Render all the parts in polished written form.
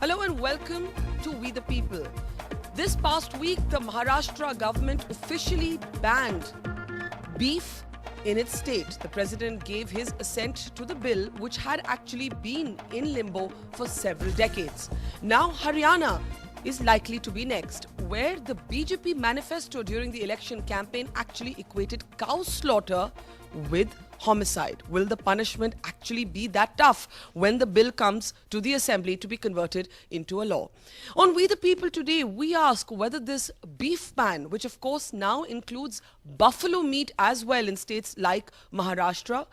Hello and welcome to We the People. This past week, the Maharashtra government officially banned beef in its state. The president gave his assent to the bill, which had actually been in limbo for several decades. Now, Haryana is likely to be next, where the BJP manifesto during the election campaign actually equated cow slaughter with homicide. Will the punishment actually be that tough when the bill comes to the assembly to be converted into a law? On We the People today, we ask whether this beef ban, which of course now includes buffalo meat as well in states like Maharashtra,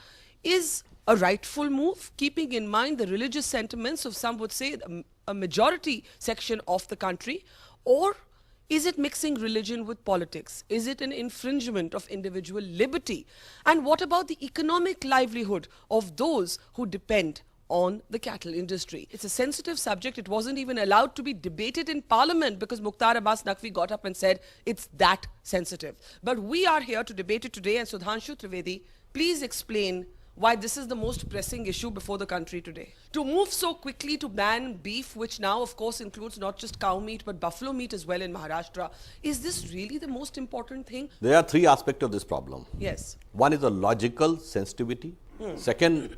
is a rightful move, keeping in mind the religious sentiments of, some would say, a majority section of the country, or is it mixing religion with politics? Is it an infringement of individual liberty? And what about the economic livelihood of those who depend on the cattle industry? It's a sensitive subject. It wasn't even allowed to be debated in Parliament because Mukhtar Abbas Naqvi got up and said it's that sensitive. But we are here to debate it today. And Sudhanshu Trivedi, please explain why this is the most pressing issue before the country today. To move so quickly to ban beef, which now of course includes not just cow meat but buffalo meat as well in Maharashtra, is this really the most important thing? There are three aspects of this problem. Yes. One is the logical sensitivity. Second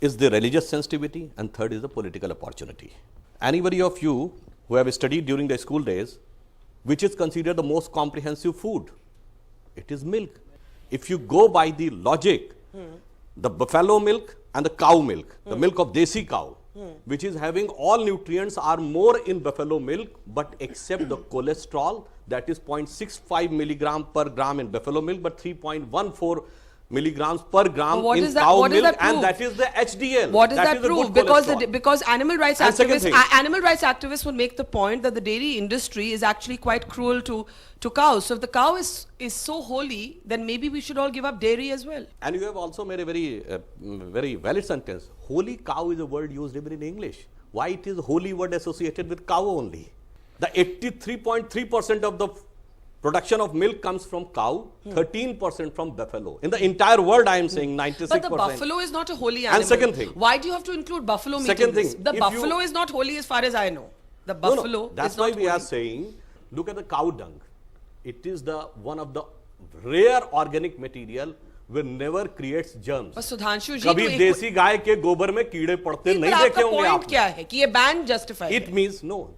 is the religious sensitivity. And third is the political opportunity. Anybody of you who have studied during the school days, which is considered the most comprehensive food? It is milk. If you go by the logic, the buffalo milk and the cow milk, the milk of desi cow, which is having all nutrients are more in buffalo milk, but except the cholesterol, that is 0.65 milligram per gram in buffalo milk, but 3.14 milligrams per gram in cow milk, and that is the HDL. What does that prove? Because animal rights activists would make the point that the dairy industry is actually quite cruel to cows. So if the cow is so holy, then maybe we should all give up dairy as well. And you have also made a very valid sentence. Holy cow is a word used even in English. Why it is a holy word associated with cow only? The 83.3% of the production of milk comes from cow, 13% from buffalo. In the entire world, I am saying 96%. But the buffalo is not a holy animal. And second thing, why do you have to include buffalo meat in this? The buffalo is not holy as far as I know. The buffalo that's why we are saying, look at the cow dung. It is one of the rare organic material which never creates germs. But Sudhanshu ji, कभी देसी गाय के गोबर में कीड़े पड़ते नहीं देखे होंगे आपने? क्या है कि ये ban justified? It means no.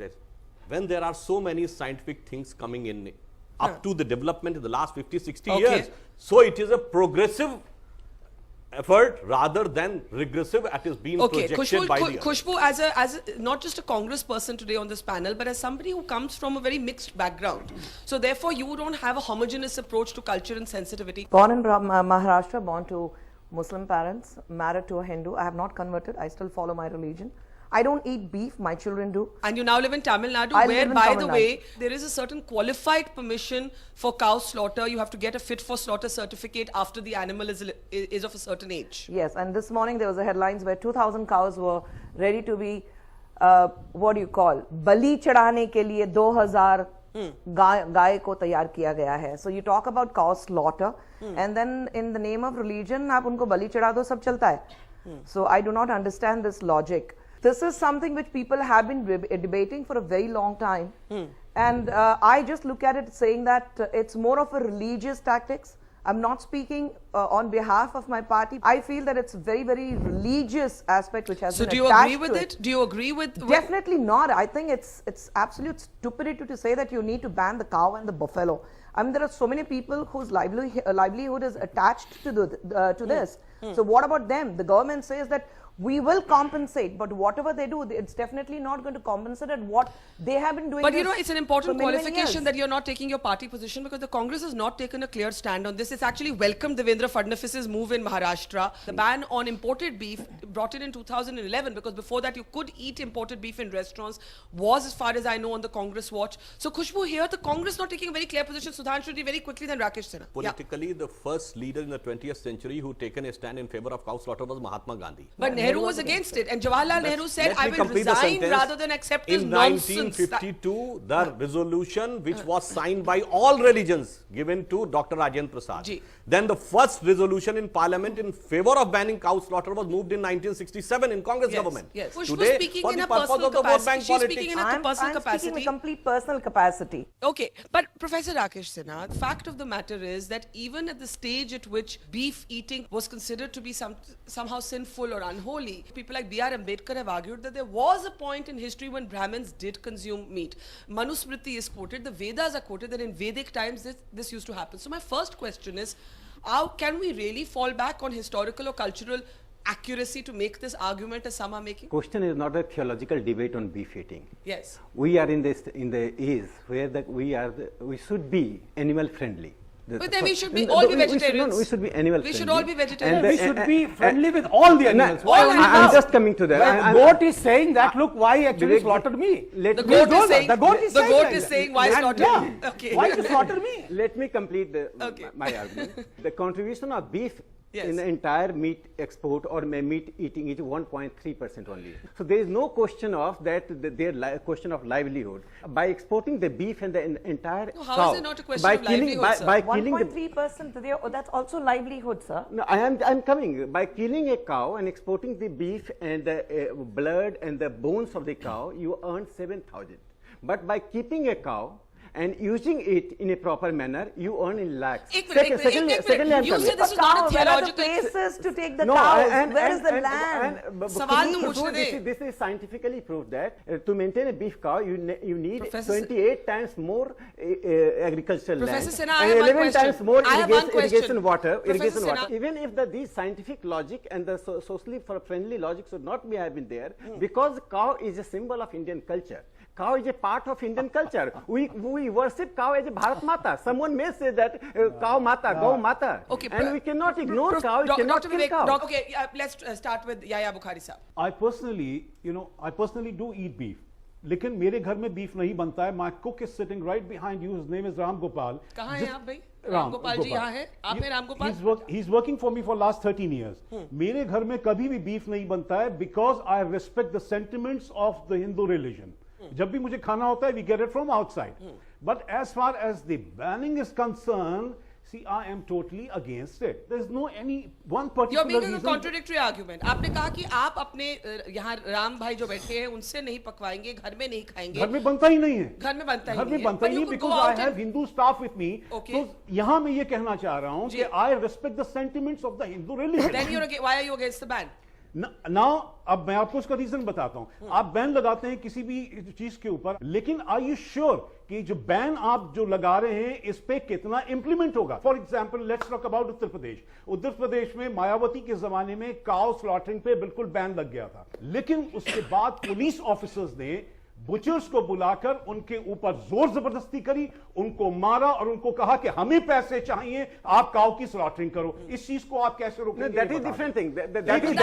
When there are so many scientific things coming in up to the development in the last 50-60 years, so it is a progressive effort rather than regressive as is being projected by the Khushbu, as a not just a Congress person today on this panel, but as somebody who comes from a very mixed background, so therefore you don't have a homogeneous approach to culture and sensitivity. Born in Maharashtra, born to Muslim parents, married to a Hindu. I have not converted. I still follow my religion. I don't eat beef, my children do. And you now live in Tamil Nadu, where, by the way, there is a certain qualified permission for cow slaughter. You have to get a fit for slaughter certificate after the animal is of a certain age. Yes, and this morning there was a headlines where 2,000 cows were ready to be, what do you call, bali chadhane ke liye 2,000 गाय को तैयार किया गया है. So you talk about cow slaughter, and then in the name of religion, आप उनको बलि चढ़ा दो, सब चलता है. So I do not understand this logic. This is something which people have been debating for a very long time. And I just look at it saying that it's more of a religious tactics. I'm not speaking on behalf of my party. I feel that it's very, very religious aspect which has been attached to it. So do you agree with it? Do you agree with... Definitely not. I think it's absolute stupidity to say that you need to ban the cow and the buffalo. I mean, there are so many people whose livelihood is attached to this. So what about them? The government says that we will compensate, but whatever they do, it's definitely not going to compensate at what they have been doing. But you know, it's an important qualification that you're not taking your party position, because the Congress has not taken a clear stand on this. It's actually welcomed Devendra Fadnavis's move in Maharashtra. The ban on imported beef, brought in 2011, because before that you could eat imported beef in restaurants, was, as far as I know, on the Congress watch. So Khushbu, here the Congress not taking a very clear position. Sudhanshu ji, very quickly, then Rakesh Sinha. Politically, the first leader in the 20th century who taken a stand in favor of cow slaughter was Mahatma Gandhi. But Nehru was against it, and Jawaharlal Nehru said, I will resign rather than accept this nonsense. In 1952, the resolution which was signed by all religions given to Dr. Rajendra Prasad. Then the first resolution in Parliament in favor of banning cow slaughter was moved in 19 1967 in Congress government. Yes. Pushpa Today, speaking for in the a purpose personal of the World Bank capacity. She's politics. speaking in a personal I'm capacity. speaking in complete personal capacity. Okay, but Professor Rakesh Sinha, the fact of the matter is that even at the stage at which beef eating was considered to be somehow sinful or unholy, people like B.R. Ambedkar have argued that there was a point in history when Brahmins did consume meat. Manusmriti is quoted, the Vedas are quoted that in Vedic times this used to happen. So my first question is, how can we really fall back on historical or cultural accuracy to make this argument as some are making? Question is not a theological debate on beef eating. Yes. We are in the age where we should be animal friendly. But then we should all be vegetarians. We should be animal We friendly. should all be vegetarians. We should be friendly with all the animals. Why all only animals. I'm cows? just coming to that. The goat is saying that, look, why actually Vivek, slaughtered me? The goat is saying, the goat is saying like that. saying why And slaughter yeah, me? Okay. Why you slaughter me? Let me complete Okay. my argument. The contribution of beef Yes. in the entire meat export or meat eating is 1.3% only. So there is no question of that. Question of livelihood by exporting the beef and the entire No, how cow. is it not a question by of killing, livelihood, sir? by killing the 1.3%, that's also livelihood, sir. No, I'm coming. By killing a cow and exporting the beef and the blood and the bones of the cow, you earn 7,000. But by keeping a cow and using it in a proper manner, you earn in lakhs. Secondly, I'm you said this is not a where are the theological... places to take the No, cows? Where is the land? सवाल तो पूछने दें. This is scientifically proved that to maintain a beef cow, you need Professor 28 times more agricultural Professor land Sinha, I and have one 11 times question. more I have one irrigation question. water. Professor Sinha. Even if these scientific logic and the socially friendly logic should not be have been there, because cow is a symbol of Indian culture. Cow is a part of Indian culture. We worship cow as a Bharat Mata. Someone may say that cow Mata, Gau Mata. Okay, and we cannot ignore cow. We cannot Dr. kill Vivek, cow. okay, let's start with Yahya Bukhari sir. I personally do eat beef. लेकिन मेरे घर में beef नहीं बनता है. My cook is sitting right behind you. His name is Ram Gopal. कहाँ हैं आप भाई? राम गोपाल जी यहाँ हैं. आप हैं Ram Gopal? He's working for me for last 13 years. मेरे घर में कभी भी beef नहीं बनता है because I respect the sentiments of the Hindu religion. जब भी मुझे खाना होता है, we get it from outside. But as far as the banning is concerned, see, I am totally against it. There's no any one particular You're making a reason. contradictory argument. आपने कहा कि आप अपने यहाँ राम भाई जो बैठे हैं उनसे नहीं पकवाएंगे, घर में नहीं खाएंगे. घर में बनता ही नहीं है. घर में बनता ही घर में नहीं है. बनता But ही you नहीं could go because I out have and- Hindu staff with me. Okay. तो यहाँ मैं ये कहना चाह रहा हूँ जी. कि I respect the sentiments of the Hindu religion. Then why are you against the ban? Now, अब मैं आपको उसका रीजन बताता हूं. आप बैन लगाते हैं किसी भी चीज के ऊपर, लेकिन आर यू श्योर कि जो बैन आप जो लगा रहे हैं इस पे कितना इंप्लीमेंट होगा? For example, let's talk about Uttar Pradesh. Uttar Pradesh में मायावती के जमाने में काउ स्लॉटरिंग पे बिल्कुल बैन लग गया था, लेकिन उसके बाद पुलिस ऑफिसर्स ने बुचर्स को बुलाकर उनके ऊपर जोर जबरदस्ती करी, उनको मारा और उनको कहा कि हमें पैसे चाहिए, आप काउ की स्लॉटरिंग करो. इस चीज को आप कैसे रोकेंगे? That is different thing. That is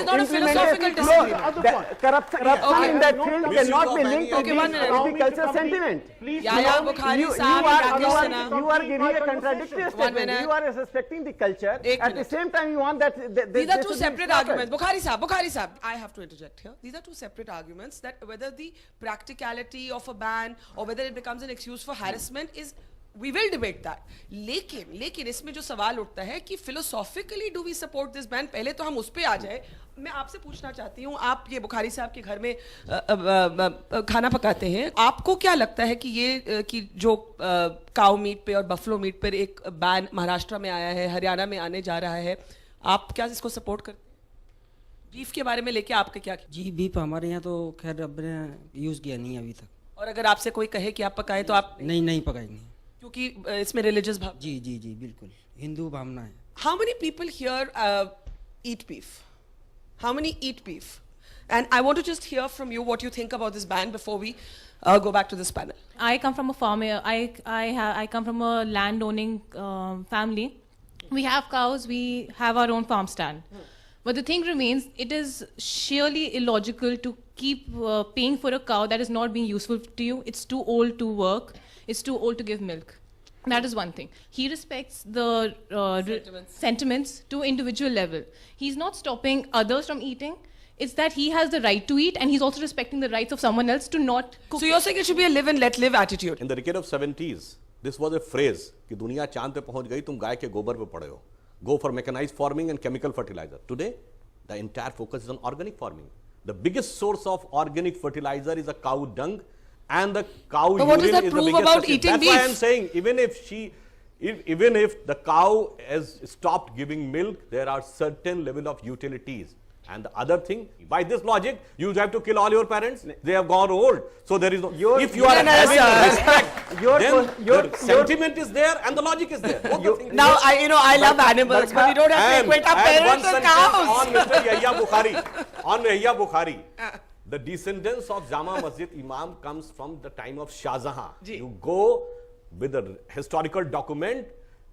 not a philosophical disagreement. Corruption in that field Misuse cannot of be any linked to Okay, one minute. the cultural sentiment. Please, Yahya Bukhari साहब, Rakesh Sinha. You are giving a contradictory One statement. minute. You are respecting the culture. Ek At the minute. same time, you want that. These are two separate arguments. Bukhari sahab, I have to interject here. These are two separate arguments that whether the practicality of a ban or whether it becomes an excuse for harassment is, we will debate that. लेकिन इसमें जो सवाल उठता है कि philosophically do we support this ban? पहले तो हम उस पे आ जाए. मैं आपसे पूछना चाहती हूँ, आप ये बुखारी साहब के घर में खाना पकाते हैं, आपको क्या लगता है कि ये कि जो काउ मीट पे और बफलो मीट पर एक बैन महाराष्ट्र में आया है, हरियाणा में आने जा रहा है, आप क्या इसको सपोर्ट करते हैं? बीफ के बारे में लेके आपके क्या? जी, बीफ हमारे यहाँ तो खैर अब ने यूज़ किया नहीं अभी तक. और अगर आपसे कोई कहे कि आप पकाएं तो आप नहीं पकाएंगे, क्योंकि इसमें रिलीजियस भाव. जी जी जी बिल्कुल हिंदू भावना है. How many people here eat beef? How many eat beef? And I want to just hear from you what you think about this ban before we go back to this panel. I come from a farm. I come from a land-owning family. We have cows. We have our own farm stand. But the thing remains, it is sheerly illogical to keep paying for a cow that is not being useful to you. It's too old to work. It's too old to give milk. That is one thing. He respects the sentiments to individual level. He's not stopping others from eating. It's that he has the right to eat, and he's also respecting the rights of someone else to not cook. So you're saying it should be a live and let live attitude. In the decade of 70s, this was a phrase कि दुनिया चांद पे पहुंच गई, तुम गाय के गोबर पे पड़े हो. Go for mechanized farming and chemical fertilizer. Today, the entire focus is on organic farming. The biggest source of organic fertilizer is a cow dung, and the cow But what does urine that is the prove biggest about source. eating That's why I am beef? saying, even if the cow has stopped giving milk, there are certain level of utilities. And the other thing, by this logic, you have to kill all your parents. They have gone old. So there is no. If you are having respect, then your sentiment is there and the logic is there. Both the things. Now, I love animals, but we don't have to equate our parents one with sentence cows. on Mr. Yahya Bukhari. On Yahya Bukhari. The descendants of Jama Masjid Imam comes from the time of Shah Jahan. You go with a historical document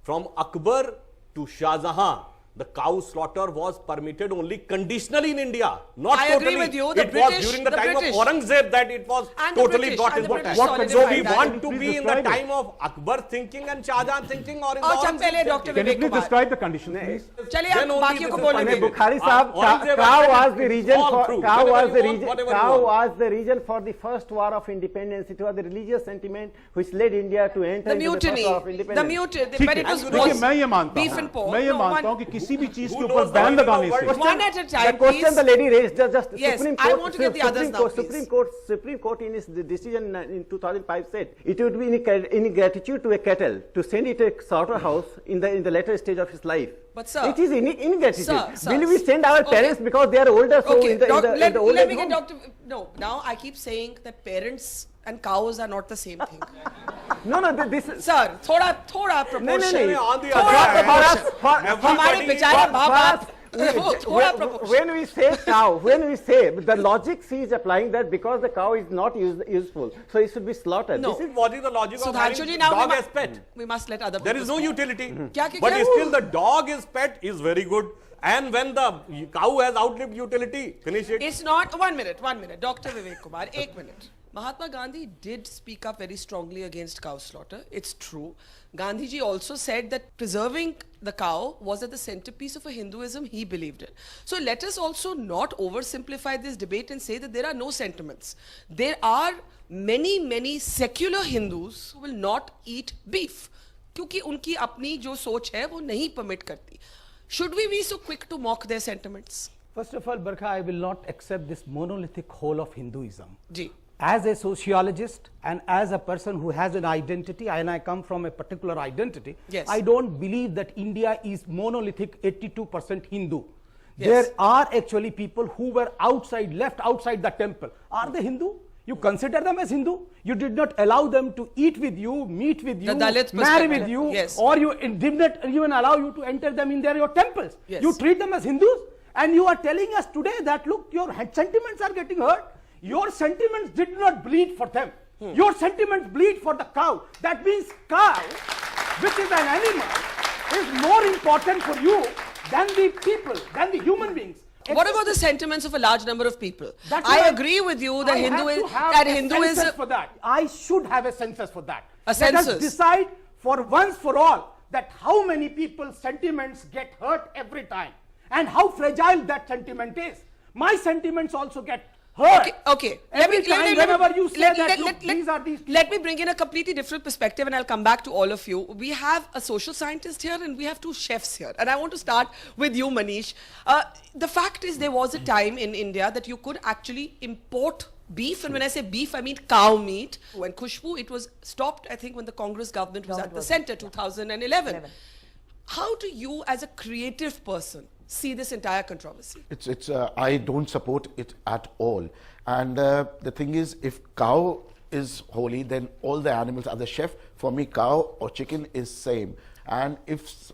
from Akbar to Shah Jahan. The cow slaughter was permitted only conditionally in India, not I totally. agree with you. The It British- was during the the time British. of Aurangzeb that it was And the totally British, got and in the what British So solidified we that. want to Please be in the describe it. time of Akbar thinking and Shah Jahan thinking, or in the और चल Aurangzeb पहले thinking. Doctor Can you Vivek please Kumar describe the conditions, please? चलिए Then आप only बाकियों this को is बोलने permitted. दीजिए Bukhari sahab, Aurangzeb cow had was the region all for through. cow Whatever was you the want, region. whatever you Cow want. was the region for the first war of independence. It was the religious sentiment which led India to enter The into the mutiny, first war of the independence. mutiny, ठीक but है, it was देखिए मैं ये मानता beef हूँ and pork. मैं ये No, मानता one- हूँ कि किसी भी चीज Who के ऊपर knows बैन the लगाने world? से One at a The time, question please. the lady raised, just Yes, Supreme I Court, want to get the others now, please. Supreme Court in its decision in 2005 said it would be ingratitude to a cattle to send it to a slaughterhouse in the later stage of its life. But sir- it is ingratitude. Sir, Will we send our okay. parents because they are older? So Okay, in the old let age me get home? Doctor. No, now I keep saying that parents and cows are not the same thing. No, this is. Sir, थोड़ा proportion. नहीं, on the थोड़ा other hand, proportion. हमारे everybody- बेचारे माँ बाप थोड़ा When proportion. we say cow, the logic is applying that because the cow is not useful, so it should be slaughtered. No. This is What is the logic of Sudhanshu having ji, now dog we as pet? we must let other people There is no speak. utility. क्या- But क्या- still the dog is pet is very good. And when the cow has outlived utility, finish it. It's not 1 minute, Dr. Vivek Kumar, 1 minute. Mahatma Gandhi did speak up very strongly against cow slaughter. It's true. Gandhi ji also said that preserving the cow was at the centerpiece of a Hinduism he believed in. So let us also not oversimplify this debate and say that there are no sentiments. There are many secular Hindus who will not eat beef क्योंकि उनकी अपनी जो सोच है वो नहीं permit करती. Should we be so quick to mock their sentiments? First of all, Barkha, I will not accept this monolithic whole of Hinduism. Ji. As a sociologist and as a person who has an identity, and I come from a particular identity, Yes. I don't believe that India is monolithic 82% Hindu. Yes. There are actually people who were left outside the temple. Are they Hindu? You consider them as Hindu? You did not allow them to eat with you, meet with you, Dalit marry perspective. with you, Yes. or you did not even allow you to enter them in your temples. Yes. You treat them as Hindus, and you are telling us today that look, your sentiments are getting hurt. Your sentiments did not bleed for them. Your sentiments bleed for the cow. That means cow, which is an animal, is more important for you than the people, than the human beings. What about the sentiments of a large number of people? That's I what agree with you that I have to have that a Hinduism. census for that. I should have a census for that. A Let census. us decide for once for all that how many people's sentiments get hurt every time and how fragile that sentiment is. My sentiments also get hurt. Okay. Every time whenever you say that, look, these are these Let me bring in a completely different perspective and I'll come back to all of you. We have a social scientist here and we have two chefs here. And I want to start with you, Manish. The fact is there was a time in India that you could actually import beef. And when I say beef, I mean cow meat. When Khushbu, it was stopped, I think, when the Congress government was at the center, 2011. How do you, as a creative person, see this entire controversy? I don't support it at all. And the thing is, if cow is holy, then all the animals are the chef. For me, cow or chicken is same. And if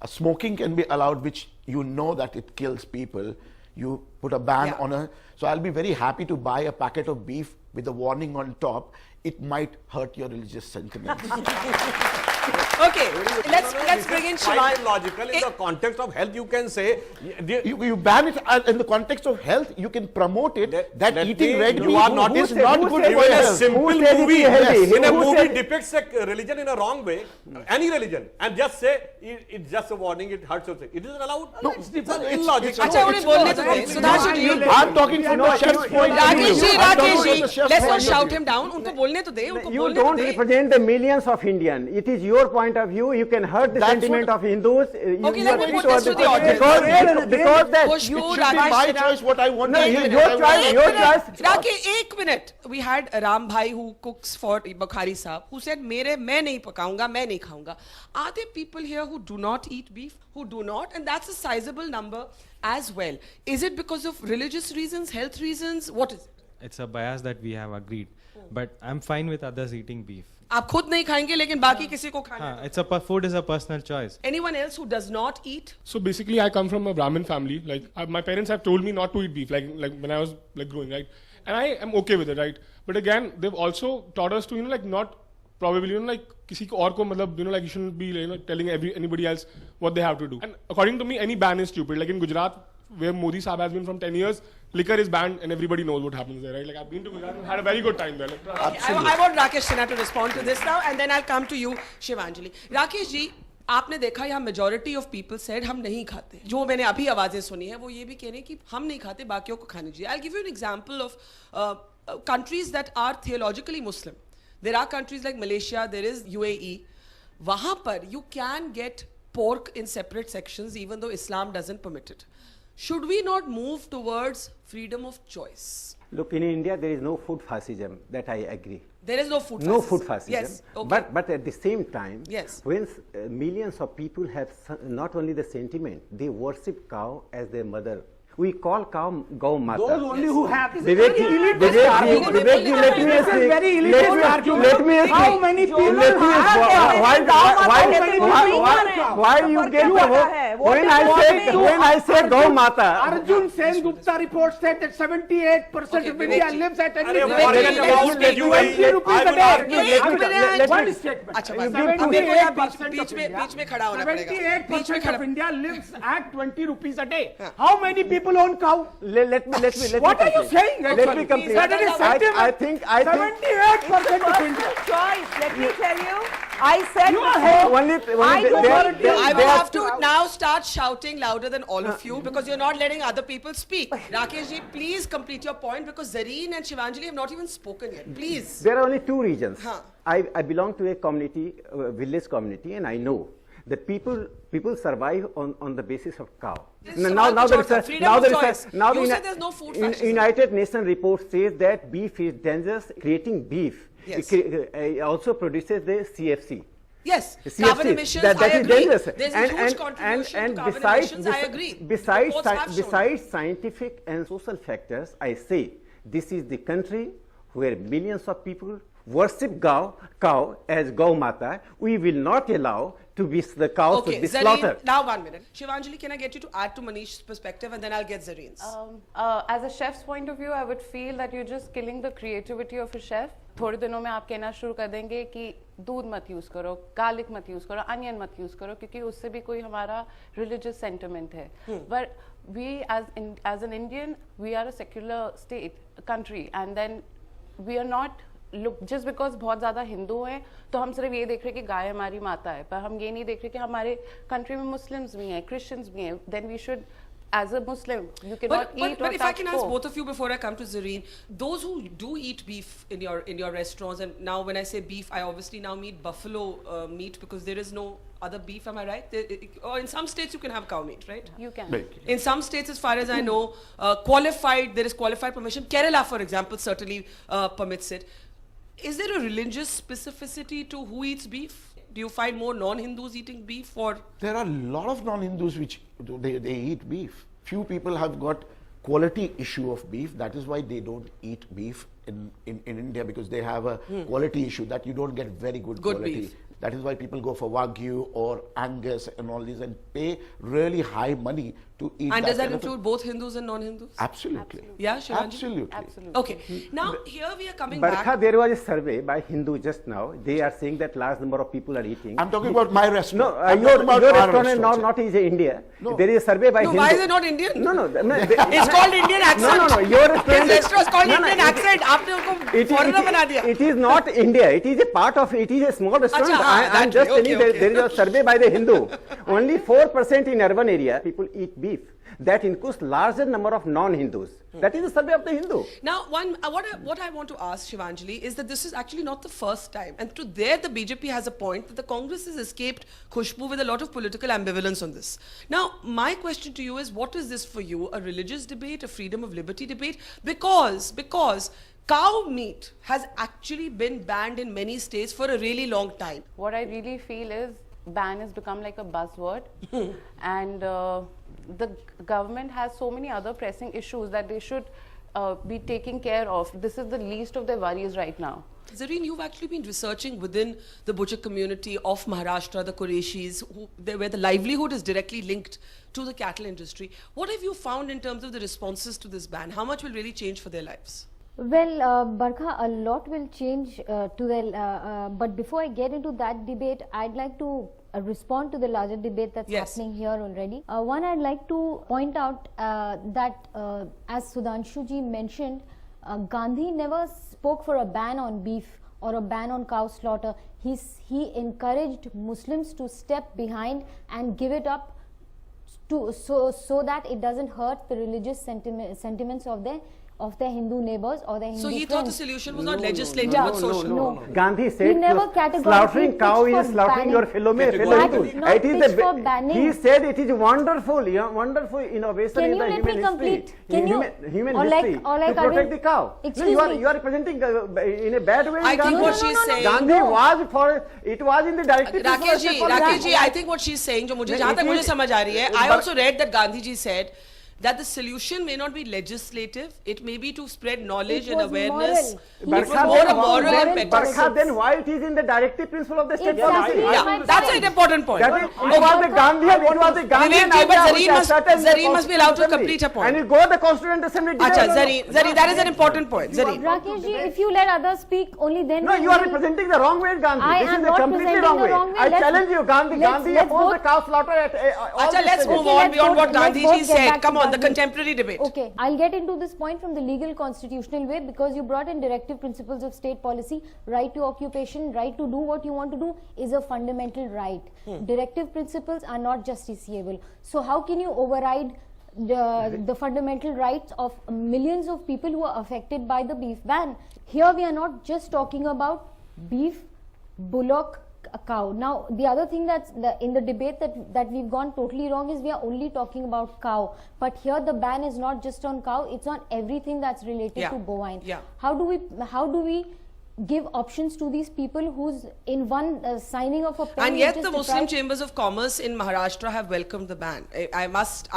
smoking can be allowed, which you know that it kills people, you put a ban on a. So I'll be very happy to buy a packet of beef with a warning on top. It might hurt your religious sentiments. Okay, let's bring in Quite Shivan. logical. In the context of health, you can say. You ban it in the context of health. You can promote it that Let eating me- red you meat are not is in- not who good said for Even a health. simple Who said it movie, is healthy? in a Who movie said- depicts a religion in a wrong way, any religion, and just say it's just a warning, it hurts something. It isn't allowed. No, it's it's- illogical. अच्छा उन्हें बोलने तो दें. Sudhanshu ji. I'm talking from the chef's point of view. Rakesh ji, I'm talking Rakesh from the ji, chef's let's point not of shout view. him down. उनको बोलने बोलने तो दे, उनको You बोलने तो don't they. represent the millions of Indians. It is your point of view. You can hurt the That's sentiment what- of Hindus. Okay, let me put this to the audience. Because that Push It you, should be Rakesh my Sinha. choice what I want No, to you- eat. your I choice- want- your choice- Rakesh, एक minute. We had Ram Bhai who cooks for Bukhari Saab, who said, मैं नहीं पकाऊंगा, मैं नहीं खाऊंगा. Are there people here who do not eat beef, who do not, and that's a sizable number as well? Is it because of religious reasons, health reasons? What is it? It's a bias that we have agreed, but I'm fine with others eating beef. आप खुद नहीं खाएंगे लेकिन बाकी किसी को खाना है. It's a food is a personal choice. Anyone else who does not eat? So basically, I come from a Brahmin family. Like my parents have told me not to eat beef, like when I was like growing, right? And I am okay with it, right? But again, they've also taught us to like not probably like किसी को और को मतलब like you shouldn't be telling anybody else what they have to do. And according to me, any ban is stupid. Like in Gujarat, where Modi Saab has been from 10 years, liquor is banned and everybody knows what happens there, right? Like I've been to Gujarat and had a very good time there. Like, I want Rakesh Sinha to respond to this now, and then I'll come to you, Shivanjali. Rakesh ji, आपने देखा यहाँ majority of people said हम नहीं खाते. जो मैंने अभी आवाजें सुनी है वो ये भी कह रहे हैं कि हम नहीं खाते, बाकियों को खाने चाहिए. I'll give you an example of countries that are theologically Muslim. There are countries like Malaysia, there is UAE. वहाँ पर you can get pork in separate sections even though Islam doesn't permit it. Should we not move towards freedom of choice? Look, in India, there is no food fascism. That I agree. There is no food fascism. No food fascism. Yes. Okay. But at the same time, Yes. when millions of people have not only the sentiment, they worship cow as their mother. We call cow Gau Mata. Those only who have. Vivek ji, let me This is very elitist argument. Let me ask How you. many people Let me ask why you get the vote? When I say Gau Mata, Arjun Sen Gupta report said that 78% Okay, of India Vivek ji. lives at any Vivek rate ji, of let me- 20 rupees a day. let One me- statement. अच्छा बस अब मेरे को यहाँ 78% बीच में खड़ा होना पड़ेगा. बीच में 78% खड़ा. of India lives at 20 rupees a day. How many people own cow? let me What are you complete. saying? Let actually? me complete. That is a sentiment. I think 78% of India. Choice. Let me tell you. I said You are before, only I don't want to I will they have are- to now start shouting louder than all of you because you're not letting other people speak. Rakesh ji, please complete your point because Zareen and Shivanjali have not even spoken yet. Please. There are only two reasons. Huh. I belong to a community, village community, and I know that people survive on the basis of cow. This is about freedom of choice. You say there's no food fascism. United Nations report says that beef is dangerous. Creating beef Yes. also produces the CFC. Yes, CFC, carbon emissions, that I is agree. dangerous. There's a huge contribution to carbon emissions, I agree. Reports have shown. Besides scientific and social factors, I say this is the country where millions of people worship cow as Gau Mata. We will not allow to be the cows to be slaughtered. Zareen, now 1 minute. Shivanjali, can I get you to add to Manish's perspective and then I'll get Zareen's. As a chef's point of view, I would feel that you're just killing the creativity of a chef. थोड़े दिनों में आप कहना शुरू कर देंगे कि दूध मत यूज़ करो, गार्लिक मत यूज़ करो, अनियन मत यूज़ करो, क्योंकि उससे भी कोई हमारा religious sentiment है. But we as an Indian, we are a secular state, country, and then we are not look just because बहुत ज़्यादा हिंदू हैं तो हम सिर्फ ये देख रहे हैं कि गाय हमारी माता है, पर हम ये नहीं देख रहे कि हमारे country में Muslims भी हैं, Christians भी हैं. Then we should, as a Muslim, you cannot eat or touch But if I can ask pork. both of you before I come to Zareen, those who do eat beef in your restaurants, and now when I say beef, I obviously now mean buffalo meat because there is no other beef, am I right? Or in some states you can have cow meat, right? You can. In some states, as far as I know, there is qualified permission. Kerala, for example, certainly permits it. Is there a religious specificity to who eats beef? Do you find more non-Hindus eating beef or? There are a lot of non-Hindus which they eat beef. Few people have got quality issue of beef. That is why they don't eat beef in India, because they have a quality issue that you don't get very good quality. Beef. That is why people go for Wagyu or Angus and all these and pay really high money to eat. And does that kind of include both Hindus and non-Hindus? Absolutely. Yeah, Shivanjali? Absolutely. Absolutely. Okay. Now here we are coming Barkha, back. there was a survey by Hindu just now. They are saying that large number of people are eating. I'm talking about my restaurant. No, I'm your talking about our restaurant is restaurants. not is India. No. There is a survey by No, Hindu. why is it not Indian? No. It's called Indian accent. No. Your restaurant His restaurant is called Indian it- accent. आपने उनको foreigner बना दिया. It is not India. It is a part of. It is a small restaurant. Achha, haan, I'm that just way. telling you Okay. there is a survey by the Hindu. Only 4% in urban area people eat beef. that includes larger number of non-Hindus. That is the survey of the Hindu. Now, what I want to ask Shivanjali is that this is actually not the first time, and to there the BJP has a point that the Congress has escaped Khushbu with a lot of political ambivalence on this. Now, my question to you is, what is this for you? A religious debate, a freedom of liberty debate? Because cow meat has actually been banned in many states for a really long time. What I really feel is ban has become like a buzzword, and the government has so many other pressing issues that they should be taking care of. This is the least of their worries right now. Zareen, you've actually been researching within the butcher community of Maharashtra, the Qureshis, where the livelihood is directly linked to the cattle industry. What have you found in terms of the responses to this ban? How much will really change for their lives? Well, Barkha, a lot will change to their, but before I get into that debate, I'd like to respond to the larger debate that's happening here already. One, I'd like to point out that as Sudhanshu ji mentioned, Gandhi never spoke for a ban on beef or a ban on cow slaughter. He encouraged Muslims to step behind and give it up so that it doesn't hurt the religious sentiments of their Hindu neighbors or their Hindu So he friends. thought the solution was not legislative but social. No. Gandhi said He never categorically slaughtering cow pitched is for slaughtering your banning. fellow Hindus. Not pitched for banning. He said it is wonderful, wonderful innovation Can in you the let human me complete? history. Can you? Human Or history like to protect Arvind, the cow. excuse No, me. you are representing in a bad way. I think Gandhi. what she's saying. Gandhi was for it was in the directive. Rakesh ji, I think what she's saying, जो मुझे जहाँ तक मुझे समझ आ रही है, I also read that Gandhi ji said that the solution may not be legislative, it may be to spread knowledge and awareness. It was more a moral impetus. Then why it is in the directive principle of the state Exactly. policy? Yeah, that's an important point. That is, it was the Gandhian, it was the Gandhian Vivek ji, but idea which Zareen must be allowed to complete her point. And it go the Constituent Assembly. Acha, Zareen, that is an important point. Zareen. Rakesh ji, if you let others speak, only then. No, you are representing the wrong way, Gandhi. I This am is a not completely presenting wrong the way. wrong way. I challenge you, Gandhi. Gandhi let's opposed the vote. cow slaughter at all Acha, let's these move stages. on beyond what let's Gandhi both ji get said. back Come to on, the Gandhi. contemporary debate. Okay, I'll get into this point from the legal constitutional way because you brought in directive principles of state policy. Right to occupation, right to do what you want to do is a fundamental right. Directive principles are not justiciable. So how can you override the fundamental rights of millions of people who are affected by the beef ban? Here we are not just talking about beef, bullock, a cow. Now, the other thing that's in the debate that we've gone totally wrong is we are only talking about cow. But here the ban is not just on cow; it's on everything that's related to bovine. Yeah. How do we give options to these people who's in one signing of a pen? And yet the Muslim Chambers of Commerce in Maharashtra have welcomed the ban. I must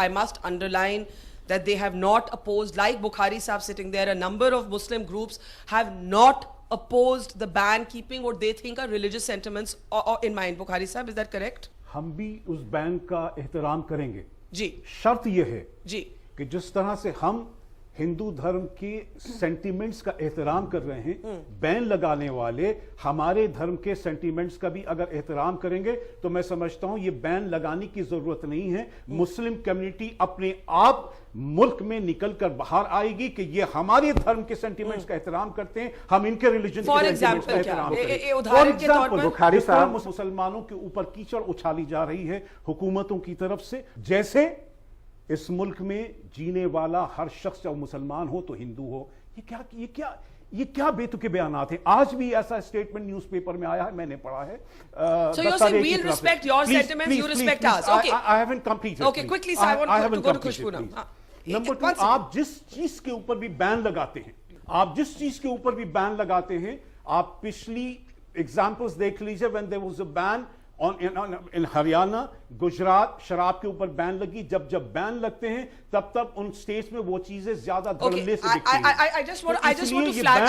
underline that they have not opposed, like Bukhari Sahib sitting there, a number of Muslim groups have not opposed the ban, keeping what they think are religious sentiments in mind. Bukhari Sahib, is that correct? हम भी उस ban का एहतराम करेंगे जी शर्त यह है जी कि जिस तरह से हम हिंदू धर्म के सेंटिमेंट्स का एहतराम कर रहे हैं बैन लगाने वाले हमारे धर्म के सेंटिमेंट्स का भी अगर एहतराम करेंगे तो मैं समझता हूं ये बैन लगाने की जरूरत नहीं है मुस्लिम कम्युनिटी अपने आप मुल्क में निकलकर बाहर आएगी कि ये हमारे धर्म के सेंटिमेंट्स का एहतराम करते हैं हम इनके रिलीजन के सेंटिमेंट्स का एहतराम करें फॉर एग्जांपल मुसलमानों के ऊपर कीचड़ उछाली जा रही है हुकूमतों की तरफ से जैसे इस मुल्क में जीने वाला हर शख्स चाहे मुसलमान हो तो हिंदू हो ये क्या बेतुके बयानात हैं आज भी ऐसा स्टेटमेंट न्यूज़पेपर में आया है मैंने पढ़ा है So you're saying we'll respect your sentiments, you respect ours. Okay. I haven't completed. Okay, quickly, sir, I want to go to Khushbu now. Number 2 आप जिस चीज के ऊपर भी बैन लगाते हैं आप पिछली एग्जांपल्स देख लीजिए when there was a ban in Haryana Gujarat शराब के ऊपर बैन लगी जब बैन लगते हैं तब उन स्टेट्स में वो चीजें ज्यादा धड़ल्ले से दिखती हैं I just want to flag.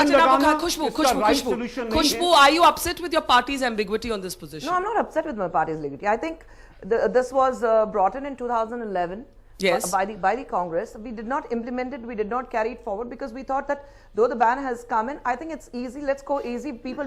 Khushbu, are you upset with your party's ambiguity on this position? No, I'm not upset with my party's ambiguity. I think this was brought in 2011. Yes. By the Congress. We did not implement it, we did not carry it forward because we thought that though the ban has come in, I think it's easy, let's go easy. People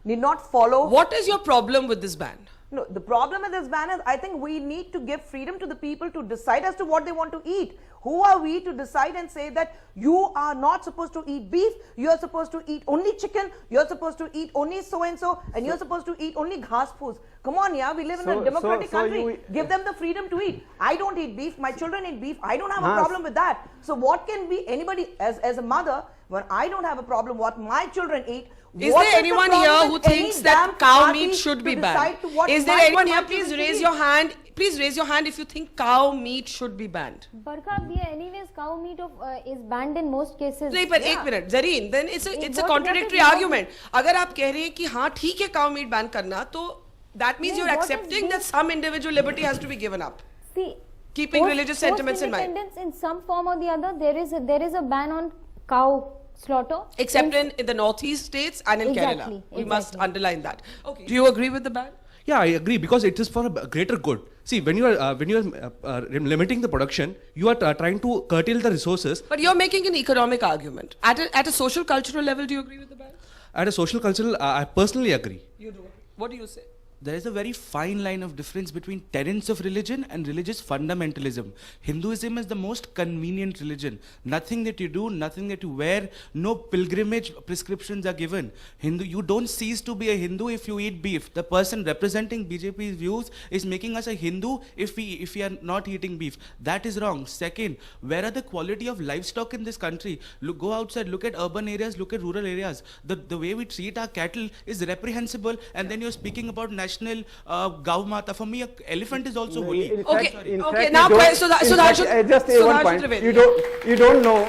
need not follow. What is your problem with this ban? No, the problem with this ban is I think we need to give freedom to the people to decide as to what they want to eat. Who are we to decide and say that you are not supposed to eat beef, you are supposed to eat only chicken, you are supposed to eat only so and so, and you are supposed to eat only ghas foos. Come on, yeah, we live in a democratic country. Give them the freedom to eat. I don't eat beef, my children eat beef. I don't have a problem with that. So what can be anybody as a mother, when I don't have a problem what my children eat? Is there anyone here who thinks that cow meat should be banned? Is there anyone here? Please raise your hand. Please raise your hand if you think cow meat should be banned. Barkha, anyways, cow meat is banned in most cases. नहीं पर एक minute Zareen, then it's a contradictory argument. अगर आप कह रहे हैं कि हाँ ठीक है cow meat ban करना, तो that means you're accepting that some individual liberty has to be given up. See, keeping religious sentiments in mind. In some form or the other, there is a ban on cow slaughter. Except in the northeast states and in Kerala. We must underline that. Okay. Do you agree with the ban? Yeah, I agree because it is for a greater good. See, when you are limiting the production, you are trying to curtail the resources. But you're making an economic argument. At a social cultural level, do you agree with the ban? At a social cultural, I personally agree. You do. What do you say? There is a very fine line of difference between tenets of religion and religious fundamentalism. Hinduism is the most convenient religion. Nothing that you do, nothing that you wear, no pilgrimage prescriptions are given. You don't cease to be a Hindu if you eat beef. The person representing BJP's views is making us a Hindu if we are not eating beef. That is wrong. Second, where are the quality of livestock in this country? Go outside, look at urban areas, look at rural areas. The way we treat our cattle is reprehensible, and then you're speaking about national Gau Mata. For me, an elephant is also holy. Now, Sudhanshu, just one point. You don't know.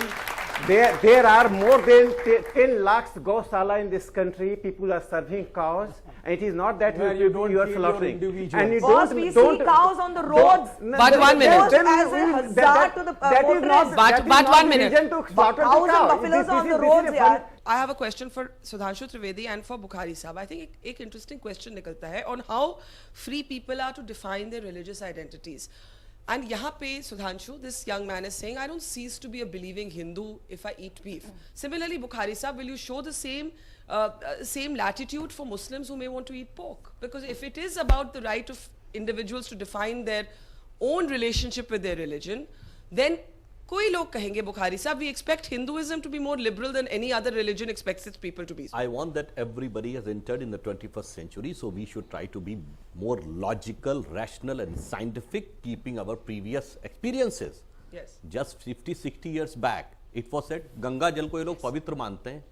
There are more than 10 lakhs Gausala in this country. People are serving cows, and it is not that you are slaughtering. And you we see cows on the roads. But 1 minute. As a hazard to the that is not. But 1 minute. Cows and buffaloes on the roads, yaar. I have a question for Sudhanshu Trivedi and for Bukhari Sahab. I think एक interesting question निकलता है on how free people are to define their religious identities. And यहाँ पे Sudhanshu, this young man is saying, I don't cease to be a believing Hindu if I eat beef. Similarly, Bukhari Sahab, will you show the same latitude for Muslims who may want to eat pork? Because if it is about the right of individuals to define their own relationship with their religion, then कोई लोग कहेंगे Bukhari Sahab, we expect Hinduism to be more liberal than any other religion expects its people to be. I want that everybody has entered in the 21st century, so we should try to be more logical, rational and scientific, keeping our previous experiences. Yes. Just 50-60 years back, it was said, Ganga जल को ये लोग पवित्र मानते हैं.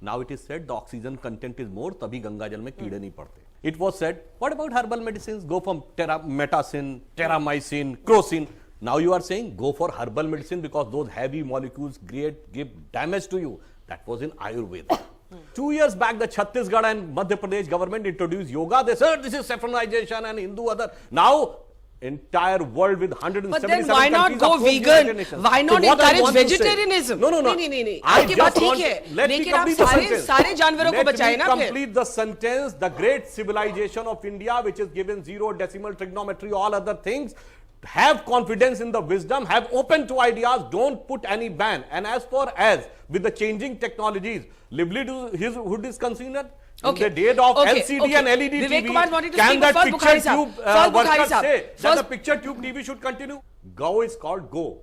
Now it is said the oxygen content is more, तभी गंगा जल में कीड़े नहीं पड़ते. It was said, what about herbal medicines? Go from metacin, terramycin, crocin. Now you are saying go for herbal medicine because those heavy molecules give damage to you. That was in Ayurveda. 2 years back, the Chhattisgarh and Madhya Pradesh government introduced yoga. They said this is saffronization and Hindu other. Now, entire world with 177 but then why not go vegan? Why not encourage vegetarianism? No. नहीं. आपकी बात ठीक है. लेकिन आप सारे जानवरों को बचाएं ना फिर. Let me complete the sentence. The great civilization of India, which is given 0 decimal trigonometry, all other things. Have confidence in the wisdom, have open to ideas, don't put any ban. And as far as with the changing technologies, livelihood is considered. In the day of LCD and LED TV, can that picture tube workers say that the picture tube TV should continue? Go is called go.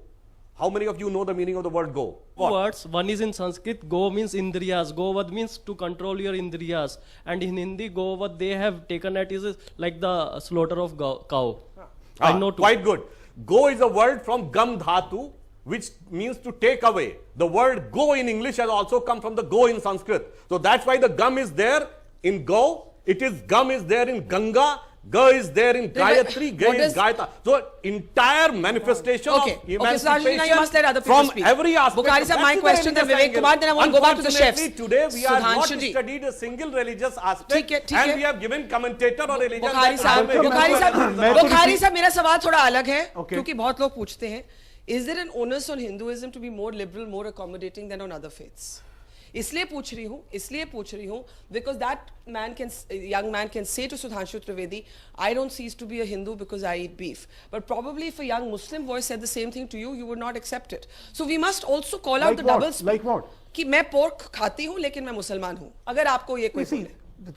How many of you know the meaning of the word go? Two words. One is in Sanskrit, go means indriyas. Govad means to control your indriyas. And in Hindi, govad they have taken it is like the slaughter of cow. I know too. Quite good. Go is a word from gam dhatu, which means to take away. The word go in English has also come from the go in Sanskrit. So that's why the gum is there in go. Gum is there in Ganga. Ga is there in Gayatri. Ga is Gayata. So entire manifestation of emancipation now you must let other people from speak. every aspect. Bukhari sir, my question, then Vivek Kumar, then I want to go back to the chefs. Today we are not studied a single religious aspect and we have given commentator or religion. Bukhari साहब, मेरा सवाल थोड़ा अलग है क्योंकि बहुत लोग पूछते हैं, is there an onus on Hinduism to be more liberal, more accommodating than on other faiths? इसलिए पूछ रही हूँ because that young man can say to Sudhanshu Trivedi, I don't cease to be a Hindu because I eat beef. But probably if a young Muslim boy said the same thing to you, you would not accept it. So we must also call out the double. Like what? कि मैं pork खाती हूँ लेकिन मैं मुसलमान हूँ. अगर आपको ये कोई बोले.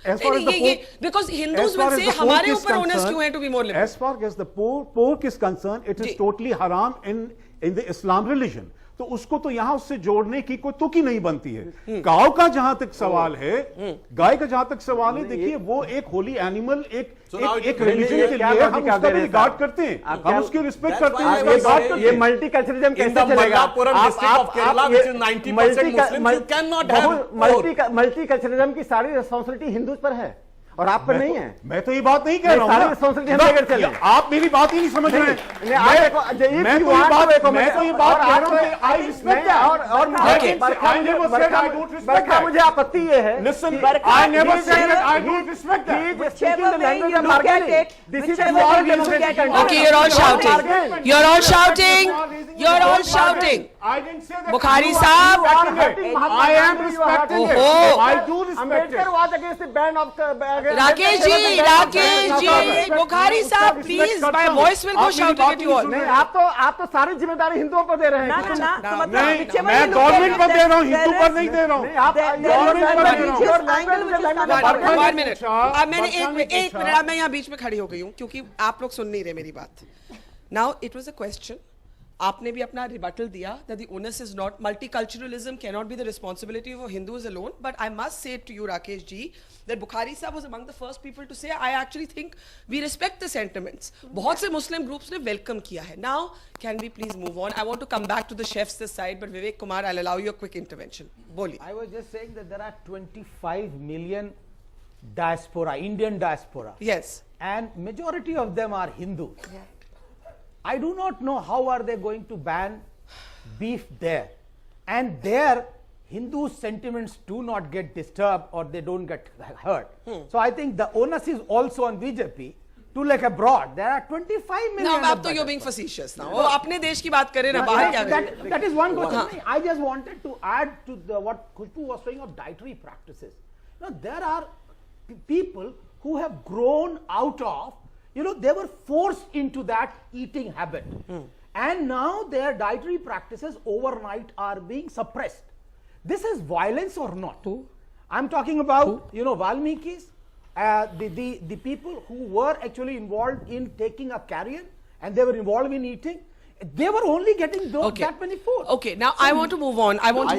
as far as the pork, because Hindus as far will as say the pork हमारे is ऊपर onus concerned- क्यों है to be more liberal? As far as the pork is concerned, it is totally haram in the Islam religion. तो उसको तो यहाँ उससे जोड़ने की कोई तुक ही नहीं बनती है। काव का जहां तक सवाल है, गाय का जहां तक सवाल है, देखिए वो एक होली एनिमल, एक रिलीजन के लिए हम उसका भी रिगार्ड करते हैं, हम उसकी रिस्पेक्ट करते हैं, उसका रिगार्ड करते हैं। ये मल्टीकल्चरलिज्म कैसे चलेगा? मल्टीकल्चरलिज्म की सारी रिस्पॉन्सिबिलिटी हिंदूज पर है और आप पर नहीं है। मैं तो ये बात नहीं कह रहा हूँ। सारी रिस्पॉन्सिबिलिटी हम लेकर चले। आप मेरी बात ही नहीं समझ रहे हैं। मैं तो ये बात कह रहा हूँ कि आई रिस्पेक्ट और बरखा मुझे आपत्ति ये है। Listen, I never said that I don't respect that. This is a democratic country. Okay, you're all shouting. You're all shouting. You're all shouting. I didn't say that. Bukhari Saab. I am respecting it. I do respect it. Ambedkar was against the ban of Rakesh ji, Bukhari Saab, please, my voice will go shouting at you all. नहीं, आप तो सारी जिम्मेदारी हिंदुओं को दे रहे हैं। नहीं, मैं गवर्नमेंट पर दे रहा हूँ, हिंदू पर नहीं दे रहा हूँ। One minute. अब मैंने एक मिनट, अब मैं यहाँ बीच में खड़ी हो गई हूँ क्योंकि आप लोग सुन नहीं रहे मेरी बात। Now it was a question. आपने भी अपना रिबटल दिया that the onus is not, multiculturalism cannot be the responsibility of Hindus alone, but I must say to you Rakesh ji that Bukhari Saab was among the first people to say I actually think we respect the sentiments. बहुत से Muslim groups ने welcome किया है. Now can we please move on? I want to come back to the chefs this side, but Vivek Kumar, I'll allow you a quick intervention. बोलिए. I was just saying that there are 25 million diaspora, Indian diaspora. Yes. And majority of them are Hindus. Yeah. I do not know how are they going to ban beef there, and there Hindu sentiments do not get disturbed or they don't get hurt. So I think the onus is also on BJP to look abroad. There are 25 million. Now, अब तो you're being facetious now. वो अपने देश की बात करें ना, बाहर क्या करें? That is one question. I just wanted to add to what Khushbu was saying of dietary practices. Now there are people who have grown out of, they were forced into that eating habit. And now their dietary practices overnight are being suppressed. This is violence or not? I'm talking about, Valmikis, the people who were actually involved in taking a carrion and they were involved in eating. They were only getting that many food. Okay, now I want to move on. I want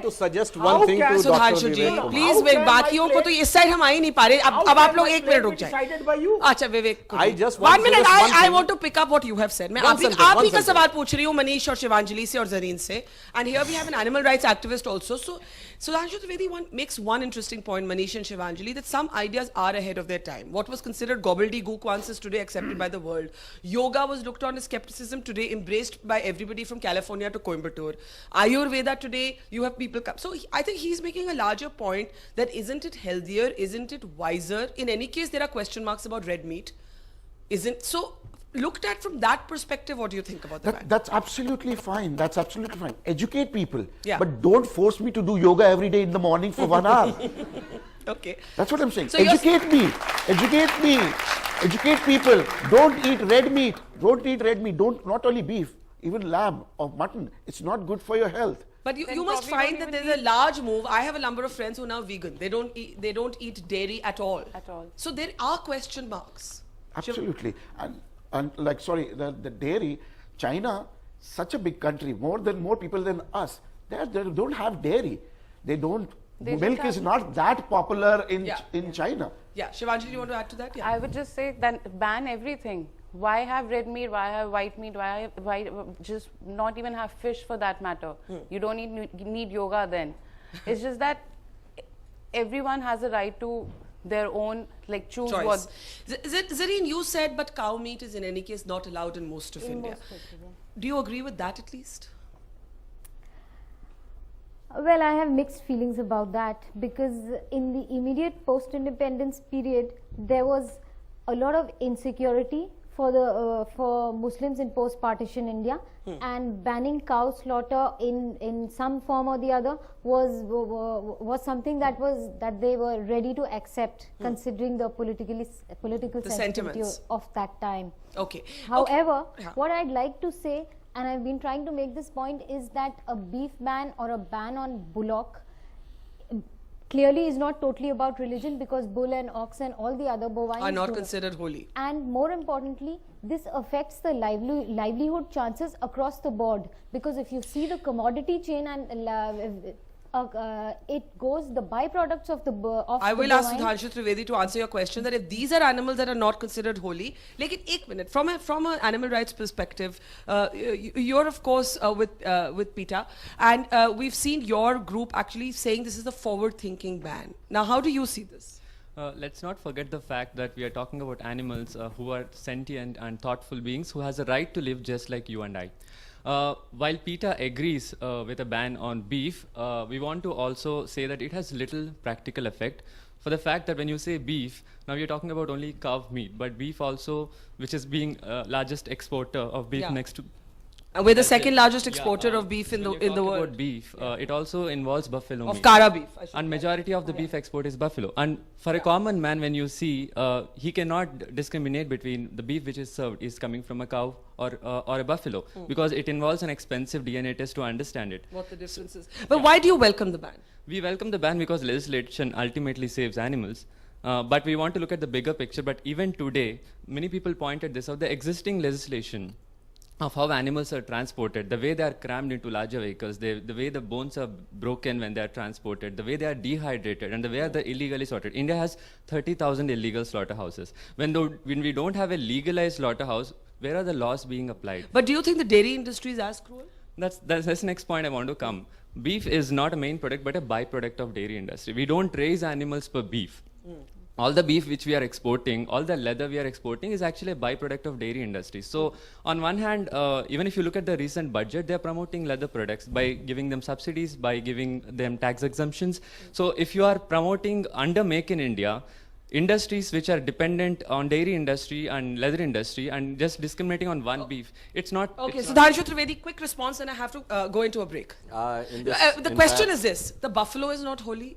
to suggest one thing to Dr. Sudhanshu ji, please, बाकियों को तो इस side हम आ ही नहीं पा रहे. अब आप लोग एक मिनट रुक जाए. अच्छा विवेक. I just 1 minute. I want to pick up what you have said. मैं आप ही का सवाल पूछ रही हूँ मनीष और शिवांजलि से और जरीन से. And here we have an animal rights activist also. So Sudhanshu Trivedi makes one interesting point, Manish and Shivanjali, that some ideas are ahead of their time. What was considered gobbledygook once is today accepted by the world. Yoga was looked on as skepticism, today embraced by everybody from California to Coimbatore. Ayurveda today, you have people come. So I think he's making a larger point that isn't it healthier, isn't it wiser? In any case, there are question marks about red meat. Looked at from that perspective, what do you think about that? That's absolutely fine. That's absolutely fine. Educate people. Yeah. But don't force me to do yoga every day in the morning for 1 hour. Okay. That's what I'm saying. So educate me. Educate me. Educate people. Don't eat red meat. Don't eat red meat. Not only beef, even lamb or mutton. It's not good for your health. But you must find that there's a large move. I have a number of friends who are now vegan. They don't eat dairy at all. So there are question marks. Absolutely. And the dairy, China, such a big country, more people than us, they don't have dairy. Milk is not that popular in China. Yeah, Shivanjali, you want to add to that? Yeah. I would just say that ban everything. Why have red meat? Why have white meat? Why just not even have fish for that matter? You don't need yoga then. It's just that everyone has a right to their own choose choice. Zareen, you said but cow meat is in any case not allowed in most of India. Do you agree with that at least? Well, I have mixed feelings about that because in the immediate post-independence period there was a lot of insecurity for Muslims in post-partition India, and banning cow slaughter in some form or the other was something that they were ready to accept, considering the political sensitivity of that time. Okay. However, what I'd like to say, and I've been trying to make this point, is that a beef ban or a ban on bullock clearly is not totally about religion, because bull and ox and all the other bovines are not do. considered holy. And more importantly, this affects the livelihood chances across the board, because if you see the commodity chain and it goes, the byproducts of the I will ask bovine. Sudhanshu Trivedi to answer your question, that if these are animals that are not considered holy, like in 1 minute, from an animal rights perspective, you're of course with PETA, and we've seen your group actually saying this is a forward-thinking ban. Now, how do you see this? Let's not forget the fact that we are talking about animals who are sentient and thoughtful beings who has a right to live just like you and I. While PETA agrees with a ban on beef, we want to also say that it has little practical effect, for the fact that when you say beef, now you're talking about only cow meat, but beef also, which is being largest exporter of beef next to... We're the second largest exporter of beef in the world. About beef, it also involves buffalo of meat. Kara beef. And majority of the beef export is buffalo. And for a common man, when you see, he cannot discriminate between the beef which is served is coming from a cow or a buffalo, because it involves an expensive DNA test to understand it. What the difference is. But why do you welcome the ban? We welcome the ban because legislation ultimately saves animals. But we want to look at the bigger picture. But even today, many people pointed this out, the existing legislation of how animals are transported, the way they are crammed into larger vehicles, the way the bones are broken when they are transported, the way they are dehydrated, and the way they're illegally slaughtered. India has 30,000 illegal slaughterhouses. When we don't have a legalized slaughterhouse, where are the laws being applied? But do you think the dairy industry is as cruel? That's the next point I want to come. Beef is not a main product, but a byproduct of dairy industry. We don't raise animals for beef. All the beef which we are exporting, all the leather we are exporting is actually a byproduct of dairy industry. So on one hand, even if you look at the recent budget, they're promoting leather products by giving them subsidies, by giving them tax exemptions. So if you are promoting under Make in India, industries which are dependent on dairy industry and leather industry, and just discriminating on one beef, it's not... Okay, Sudhanshu Trivedi, quick response, and I have to go into a break. The question is this, the buffalo is not holy.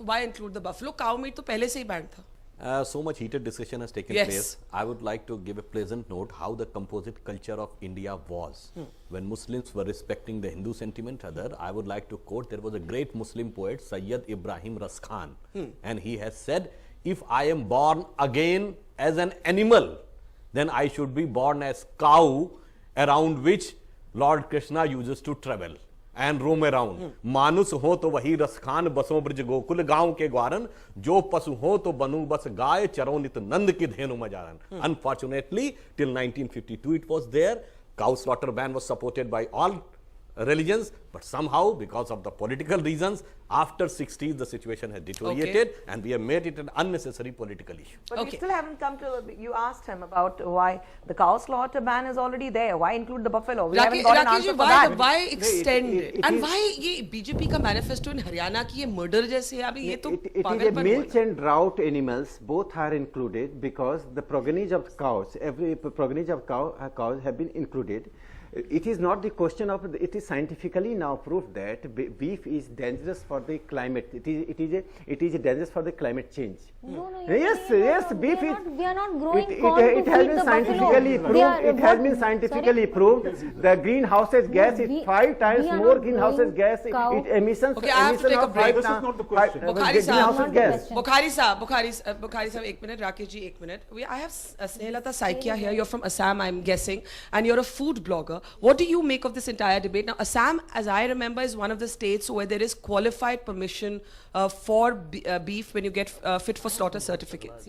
Why include the buffalo? Cow meat to pehle se hi banned tha. So much heated discussion has taken place. I would like to give a pleasant note how the composite culture of India was. When Muslims were respecting the Hindu sentiment, I would like to quote, there was a great Muslim poet, Sayyid Ibrahim Ras Khan, and he has said, if I am born again as an animal, then I should be born as cow around which Lord Krishna uses to travel and roam around. मानुस हो तो वही रसखान बसों ब्रज गोकुल गांव के ग्वारन जो पशु हो तो बनू बस गाय चरो नित नंद की धेनु मजारन. Unfortunately, till 1952 it was there. Cow slaughter ban was supported by all religions, but somehow because of the political reasons, after 60s the situation has deteriorated and we have made it an unnecessary political issue. But we still haven't come to, you asked him about why the cow slaughter ban is already there. Why include the buffalo? We haven't got an answer for that. Why extend it? And why ये BJP का manifesto in Haryana की ये murder जैसे है अभी ये तो it is a milch and drought animals, both are included because the progeny of cows, every progeny of cows have been included. It is not the question of, it is scientifically now proved that beef is dangerous for the climate. It is dangerous for the climate change. No, Yes, beef is. We are not growing corn It to has feed been the scientifically buffalo. proved. It has been scientifically proved. The greenhouses gas is 5 times more greenhouses gas. It emissions. Okay, I have to take a break. This is not the question. Bukhari Greenhouse gas. Bukhari sahab, 1 minute. Rakesh ji, 1 minute. I have Snehalata Saikia here. You're from Assam, I'm guessing, and you're a food blogger. What do you make of this entire debate? Now, Assam, as I remember, is one of the states where there is qualified permission for beef when you get fit for slaughter certificates.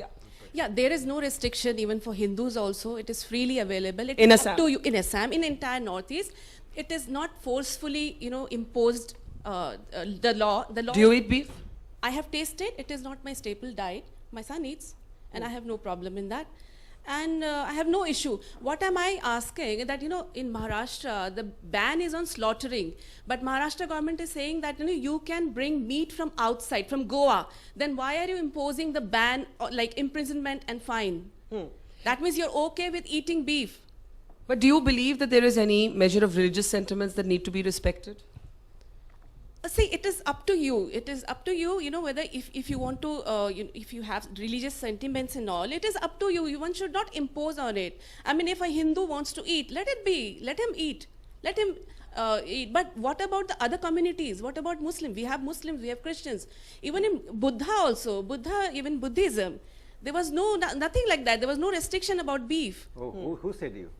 Yeah, there is no restriction even for Hindus also. It is freely available. It's in up Assam? to you, in Assam, in entire Northeast. It is not forcefully, imposed the law. Do you eat beef? I have tasted. It is not my staple diet. My son eats, and I have no problem in that. And I have no issue. What am I asking? That, in Maharashtra, the ban is on slaughtering. But Maharashtra government is saying that, you can bring meat from outside, from Goa. Then why are you imposing the ban, like imprisonment and fine? That means you're okay with eating beef. But do you believe that there is any measure of religious sentiments that need to be respected? See, it is up to you. It is up to you, whether if you want to, if you have religious sentiments and all, it is up to you. One should not impose on it. I mean, if a Hindu wants to eat, let it be. Let him eat. Let him But what about the other communities? What about Muslims? We have Muslims, we have Christians. Even in Buddha also, even Buddhism, there was nothing like that. There was no restriction about beef. Who said you?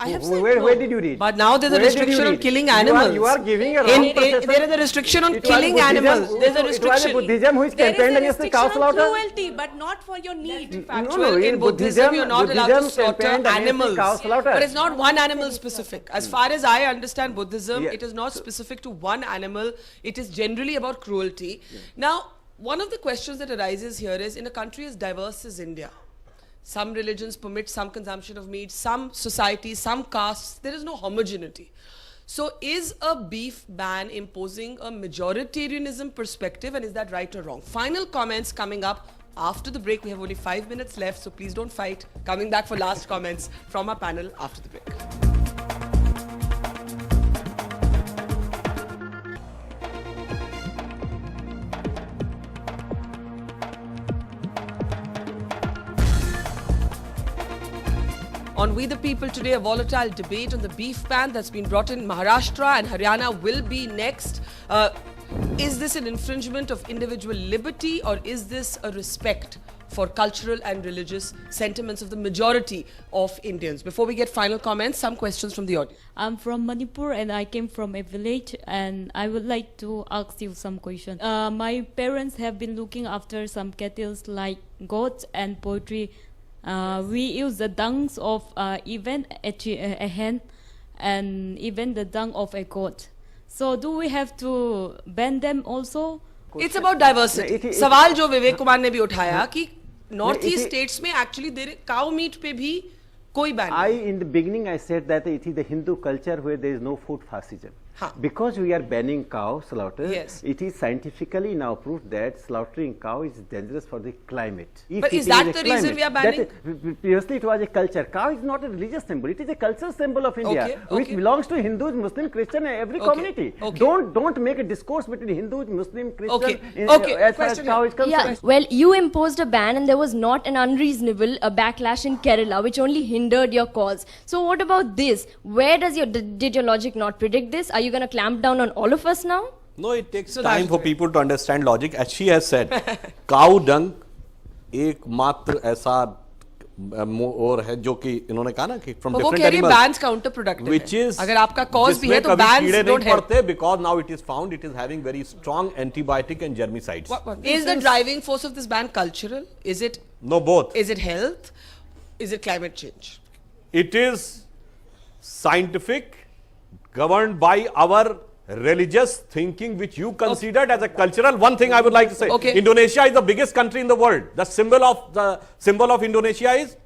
I have said where, no. where did you read? But now there's a restriction on killing animals. You are giving a wrong perception. There is a restriction on killing animals. There's a restriction. It was Buddhism who is campaigned against the cow slaughter. There is a restriction on cruelty, but not for your need. Factual. In Buddhism, you're not allowed to slaughter animals. But it's not one animal specific. As far as I understand Buddhism, it is not specific to one animal. It is generally about cruelty. Now, one of the questions that arises here is, in a country as diverse as India, some religions permit some consumption of meat, some societies, some castes, there is no homogeneity. So is a beef ban imposing a majoritarianism perspective, and is that right or wrong? Final comments coming up after the break. We have only 5 minutes left, so please don't fight. Coming back for last comments from our panel after the break. On We the People today, a volatile debate on the beef ban that's been brought in Maharashtra and Haryana will be next. Is this an infringement of individual liberty, or is this a respect for cultural and religious sentiments of the majority of Indians? Before we get final comments, some questions from the audience. I'm from Manipur and I came from a village, and I would like to ask you some questions. My parents have been looking after some cattle like goats and poultry. We use the dungs of even a hen and even the dung of a goat. So do we have to ban them also? It's about diversity. सवाल जो विवेक कुमार ने भी उठाया कि north east states में actually cow meet पे भी कोई ban नहीं. In the beginning I said that it is the Hindu culture where there is no food fascism. Because we are banning cow slaughter, it is scientifically now proved that slaughtering cow is dangerous for the climate. But is that the reason we are banning? Previously it was a culture. Cow is not a religious symbol. It is a cultural symbol of India, which belongs to Hindus, Muslim, Christian, every community. Don't make a discourse between Hindus, Muslim, Christian as far as cow is concerned. Well, you imposed a ban and there was not an unreasonable backlash in Kerala, which only hindered your cause. So what about this? Where did your logic not predict this? Are you going to clamp down on all of us now? No, it takes time for people to understand logic. As she has said, cow dung एकमात्र ऐसा और है जो कि इन्होंने कहा ना कि from different animals, bans counterproductive which is अगर आपका cause भी है तो bans don't help. Because now it is found it is having very strong antibiotic and germicides. Is the driving force of this ban cultural? Is it? No, both. Is it health? Is it climate change? It is scientific, governed by our religious thinking, which you considered as a cultural. One thing I would like to say: Indonesia is the biggest country in the world. The symbol of Indonesia is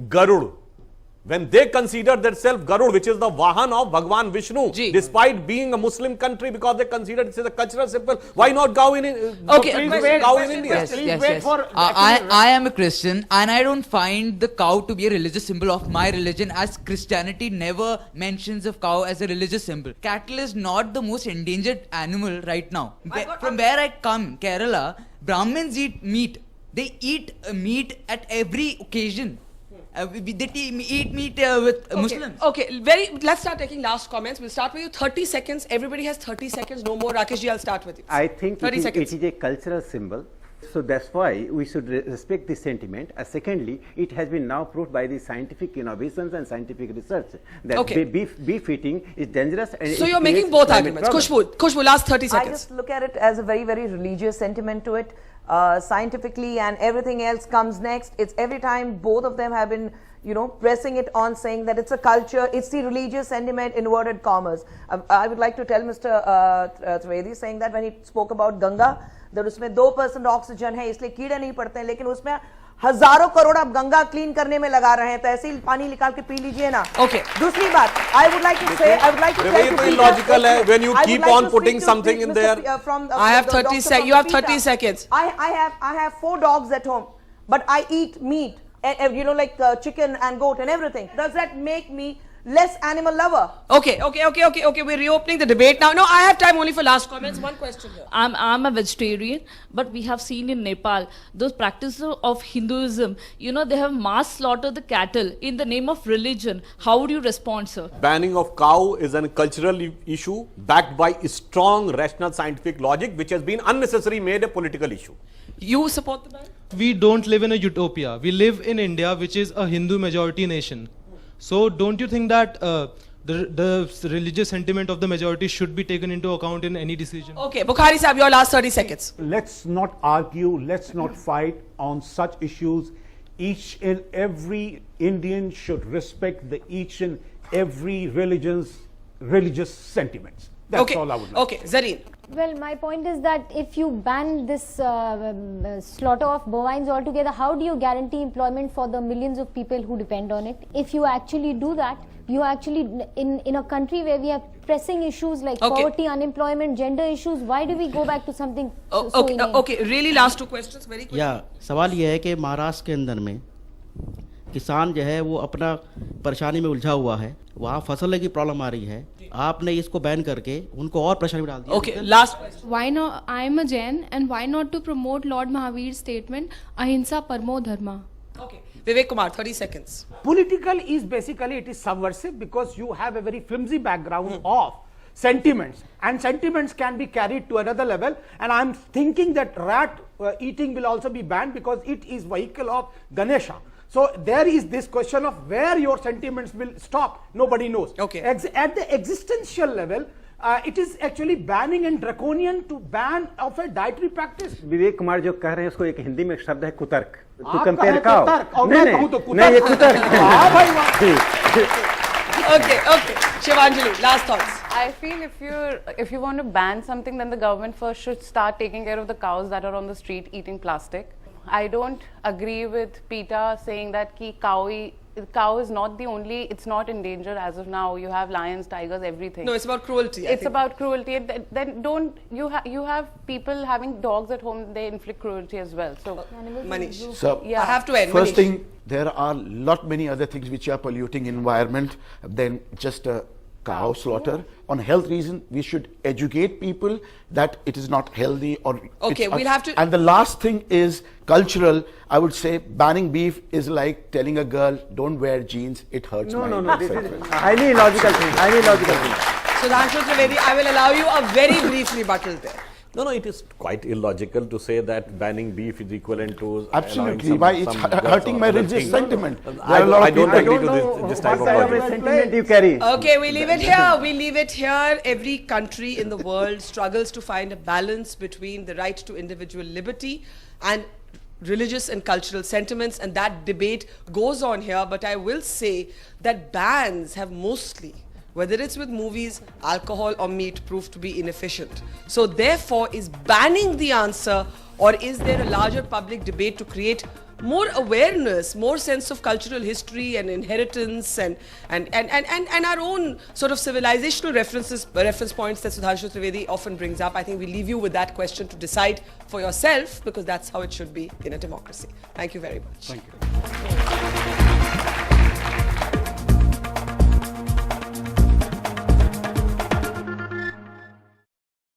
Garud. When they consider themselves Garud, which is the Vahan of Bhagwan Vishnu, despite being a Muslim country, because they consider it as a cultural symbol, why not cow in India? I am a Christian and I don't find the cow to be a religious symbol of my religion, as Christianity never mentions of cow as a religious symbol. Cattle is not the most endangered animal right now. From where I come, Kerala, Brahmins eat meat. They eat meat at every occasion. They eat meat with Muslims. Let's start taking last comments. We'll start with you. 30 seconds. Everybody has 30 seconds. No more. Rakesh ji, I'll start with you. I think it is a cultural symbol. So that's why we should respect this sentiment. Secondly, it has been now proved by the scientific innovations and scientific research that beef eating is dangerous. And so you're making both arguments. Khushbu, last 30 seconds. I just look at it as a very, very religious sentiment to it. Scientifically, and everything else comes next. It's every time both of them have been, pressing it on, saying that it's a culture, it's the religious sentiment, inverted commas. I would like to tell Mr. Trivedi, saying that when he spoke about Ganga, that उसमें 2% oxygen है, इसलिए कीड़े नहीं पड़ते हैं, लेकिन उसमें हजारों करोड़ आप गंगा क्लीन करने में लगा रहे हैं, तो ऐसे ही पानी निकाल के पी लीजिए ना. दूसरी बात, I would like to say, I would like to tell you, illogical है when you keep on putting something in there. I have 30 seconds. You have 30 seconds. I have 4 dogs at home, but I eat meat, like chicken and goat and everything. Does that make me less animal lover. Okay. We're reopening the debate now. No, I have time only for last comments. One question here. I'm a vegetarian, but we have seen in Nepal those practices of Hinduism. You know, they have mass slaughter the cattle in the name of religion. How would you respond, sir? Banning of cow is a cultural issue backed by strong rational scientific logic, which has been unnecessarily made a political issue. You support the ban? We don't live in a utopia. We live in India, which is a Hindu majority nation. So don't you think that the religious sentiment of the majority should be taken into account in any decision? Okay, Bukhari Sahib, your last 30 seconds. Let's not argue, let's not fight on such issues. Each and every Indian should respect each and every religious sentiments. That's all I would like. Okay, Zareen. Well, my point is that if you ban this slaughter of bovines altogether, how do you guarantee employment for the millions of people who depend on it? If you actually do that, you actually, in a country where we have pressing issues like poverty, unemployment, gender issues, why do we go back to something so inane? Okay, really last two questions, very quickly. या सवाल यह है कि महाराष्ट्र के अंदर में किसान जो है वो अपना परेशानी में उलझा हुआ है, वहाँ फसल की प्रॉब्लम आ रही है, आपने इसको बैन करके उनको और परेशानी में डाल दिया. Okay, last question. Why not? I am a Jain, and why not to promote Lord Mahavir's statement, Ahimsa Parmo Dharma? Okay, Vivek Kumar, 30 seconds. Political is basically, it is subversive because you have a very flimsy background of sentiments, and sentiments can be carried to another level, and I'm thinking that rat eating will also be banned because it is vehicle of Ganesha. So there is this question of where your sentiments will stop. Nobody knows. Okay. At the existential level, it is actually banning and draconian to ban of a dietary practice. Vivek Kumar जो कह रहे हैं उसको एक हिंदी में एक शब्द है कुतर्क. आप कहें कुतर्क और मैं कहूं तो कुतर्क. नहीं ये कुतर्क है. वाह भाई वाह. Okay. Shivanjali, last thoughts. I feel if you want to ban something, then the government first should start taking care of the cows that are on the street eating plastic. I don't agree with PETA saying that cow is not the only, it's not in danger as of now. You have lions, tigers, everything. No, it's about cruelty. It's about cruelty. Then don't, you have people having dogs at home, they inflict cruelty as well. So, Manish. So, yeah. I have to end. First Manish. thing, there are many other things which are polluting environment than just cow slaughter. On health reason, we should educate people that it is not healthy or okay, we'll have to. And the last thing is cultural. I would say banning beef is like telling a girl don't wear jeans. It hurts. No. This is highly illogical thing. Sudhanshu Trivedi, I will allow you a very brief rebuttal there. No, it is quite illogical to say that banning beef is equivalent to absolutely. Why it's hurting my religious sentiment? I don't agree to this type of logic. Sentiment you carry. Okay, we leave it here. We leave it here. Every country in the world struggles to find a balance between the right to individual liberty and religious and cultural sentiments, and that debate goes on here. But I will say that bans have mostly, whether it's with movies, alcohol or meat, proved to be inefficient. So therefore, is banning the answer, or is there a larger public debate to create more awareness, more sense of cultural history and inheritance and our own sort of civilizational reference points that Sudhanshu Trivedi often brings up? I think we leave you with that question to decide for yourself, because that's how it should be in a democracy. Thank you very much. Thank you.